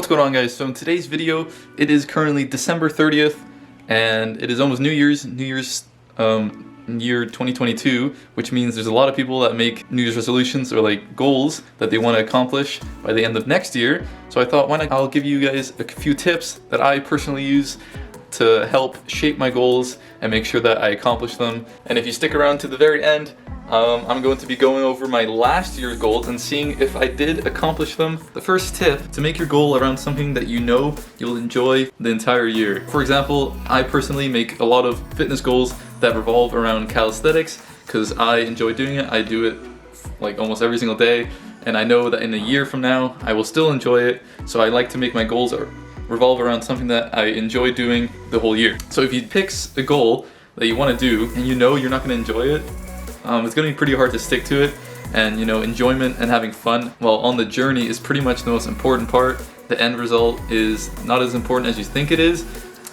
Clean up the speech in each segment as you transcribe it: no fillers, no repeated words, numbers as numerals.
What's going on, guys? So in today's video, it is currently December 30th and it is almost New Year's year 2022, which means there's a lot of people that make New Year's resolutions or like goals that they want to accomplish by the end of next year. So I thought, why not I'll give you guys a few tips that I personally use to help shape my goals and make sure that I accomplish them. And if you stick around to the very end, I'm going to be going over my last year's goals and seeing if I did accomplish them. The first tip, to make your goal around something that you know you'll enjoy the entire year. For example, I personally make a lot of fitness goals that revolve around calisthenics because I enjoy doing it. I do it like almost every single day, and I know that in a year from now I will still enjoy it. So I like to make my goals revolve around something that I enjoy doing the whole year. So if you pick a goal that you want to do and you know you're not going to enjoy it, it's going to be pretty hard to stick to it. And you know, enjoyment and having fun while on the journey is pretty much the most important part. The end result is not as important as you think it is.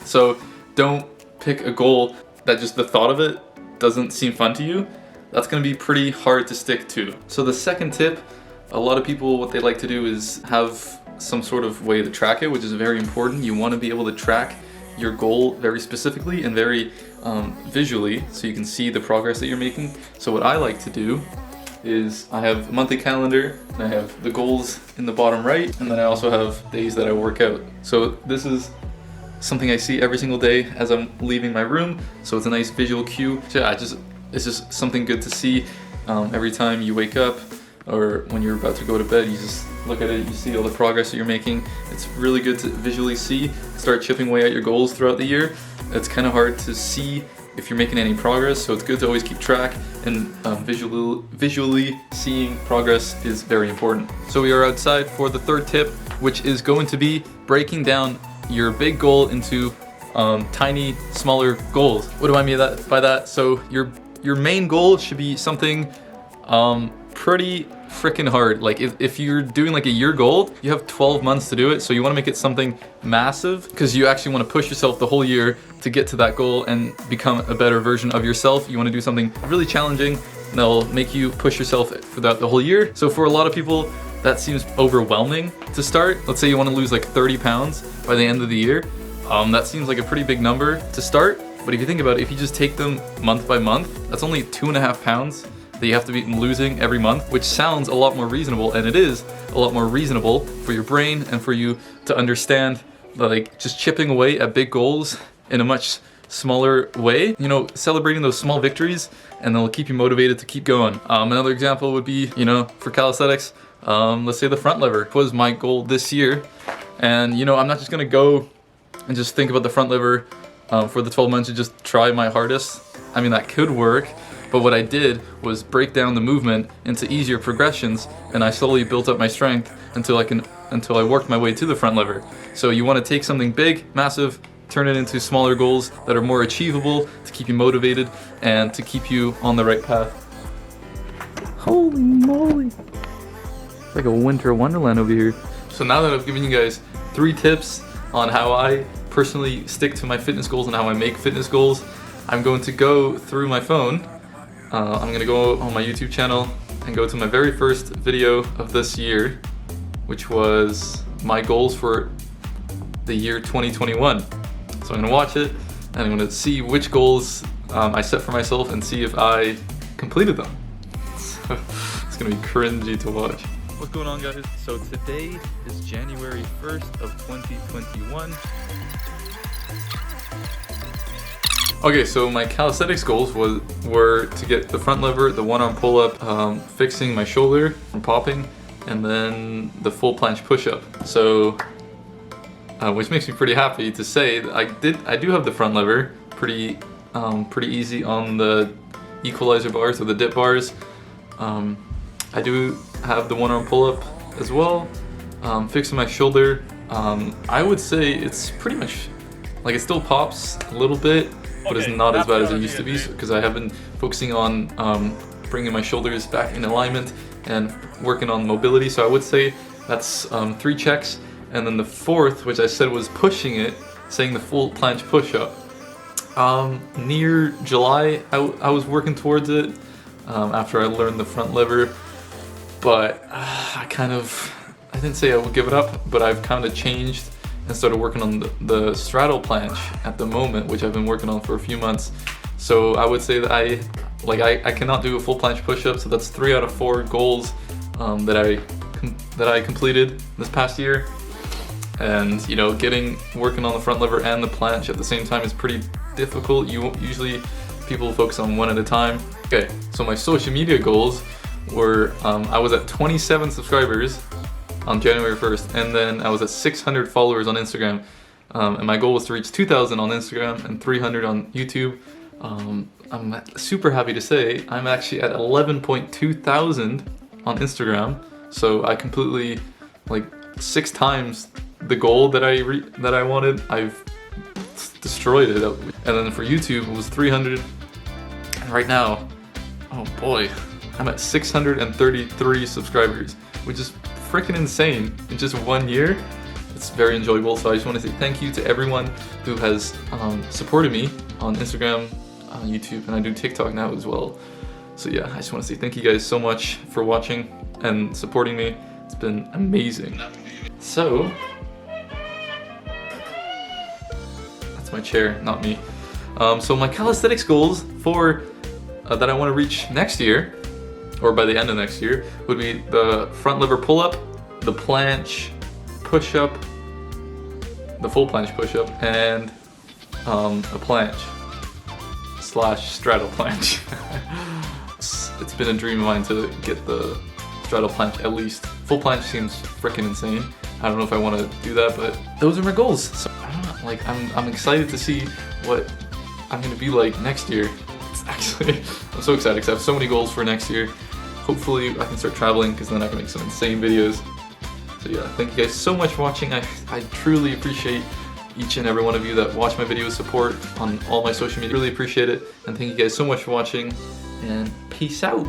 So don't pick a goal that just the thought of it doesn't seem fun to you. That's going to be pretty hard to stick to. So the second tip, a lot of people, what they like to do is have some sort of way to track it, which is very important. You want to be able to track your goal very specifically and very visually, so you can see the progress that you're making. So what I like to do is I have a monthly calendar and I have the goals in the bottom right, and then I also have days that I work out. So this is something I see every single day as I'm leaving my room, so it's a nice visual cue. So yeah, it's just something good to see every time you wake up or when you're about to go to bed. You just look at it, you see all the progress that you're making. It's really good to visually see, start chipping away at your goals throughout the year. It's kind of hard to see if you're making any progress, so it's good to always keep track, and visually seeing progress is very important. So we are outside for the third tip, which is going to be breaking down your big goal into tiny, smaller goals. What do I mean by that? So your main goal should be something pretty freaking hard. Like if you're doing like a year goal, you have 12 months to do it, so you want to make it something massive because you actually want to push yourself the whole year to get to that goal and become a better version of yourself. You want to do something really challenging that'll make you push yourself throughout the whole year. So for a lot of people, that seems overwhelming to start. Let's say you want to lose like 30 pounds by the end of the year. That seems like a pretty big number to start, but if you think about it, if you just take them month by month, that's only 2.5 pounds that you have to be losing every month, which sounds a lot more reasonable, and it is a lot more reasonable for your brain and for you to understand that, like, just chipping away at big goals in a much smaller way, you know, celebrating those small victories, and they'll keep you motivated to keep going. Another example would be, you know, for calisthenics, let's say the front lever was my goal this year, and you know, I'm not just gonna go and just think about the front lever for the 12 months and just try my hardest. I mean, that could work, but what I did was break down the movement into easier progressions, and I slowly built up my strength until I worked my way to the front lever. So you want to take something big, massive, turn it into smaller goals that are more achievable to keep you motivated and to keep you on the right path. Holy moly! It's like a winter wonderland over here. So now that I've given you guys 3 tips on how I personally stick to my fitness goals and how I make fitness goals, I'm going to go through my phone. I'm going to go on my YouTube channel and go to my very first video of this year, which was my goals for the year 2021. So I'm going to watch it and I'm going to see which goals I set for myself and see if I completed them. So it's going to be cringy to watch. What's going on, guys? So today is January 1st of 2021. Okay, so my calisthenics goals were to get the front lever, the one-arm pull-up, fixing my shoulder from popping, and then the full planche push-up. So, which makes me pretty happy to say that I do have the front lever pretty easy on the equalizer bars or the dip bars. I do have the one-arm pull-up as well. Fixing my shoulder, I would say it's pretty much like it still pops a little bit, but it's not as bad as it used to be, because I have been focusing on bringing my shoulders back in alignment and working on mobility. So I would say that's 3 checks. And then the 4th, which I said was pushing it, saying the full planche push-up. Near July, I was working towards it after I learned the front lever, but I think didn't say I would give it up, but I've kind of changed and started working on the straddle planche at the moment, which I've been working on for a few months. So I would say that I cannot do a full planche push-up, so that's 3 out of 4 goals that I completed this past year. And you know, working on the front lever and the planche at the same time is pretty difficult. Usually people focus on one at a time. Okay, so my social media goals were I was at 27 subscribers on January 1st, and then I was at 600 followers on Instagram, and my goal was to reach 2,000 on Instagram and 300 on YouTube. I'm super happy to say I'm actually at 11.2 thousand on Instagram, so I completely, like, 6 times the goal that I wanted. I've destroyed it. And then for YouTube it was 300, and right now, oh boy, I'm at 633 subscribers, which is freaking insane in just 1 year. It's very enjoyable, so I just want to say thank you to everyone who has supported me on Instagram, on YouTube, and I do TikTok now as well. So yeah, I just want to say thank you guys so much for watching and supporting me. It's been amazing. So, that's my chair, not me. So my calisthenics goals for that I want to reach next year, or by the end of next year, would be the front lever pull-up, the planche push-up, the full planche push-up, and a planche / straddle planche. It's been a dream of mine to get the straddle planche at least. Full planche seems freaking insane. I don't know if I want to do that, but those are my goals. So I don't know, like I'm excited to see what I'm gonna be like next year. I'm so excited because I have so many goals for next year. Hopefully I can start traveling, because then I can make some insane videos. So yeah, thank you guys so much for watching. I truly appreciate each and every one of you that watch my videos, support on all my social media. Really appreciate it, and thank you guys so much for watching, and peace out.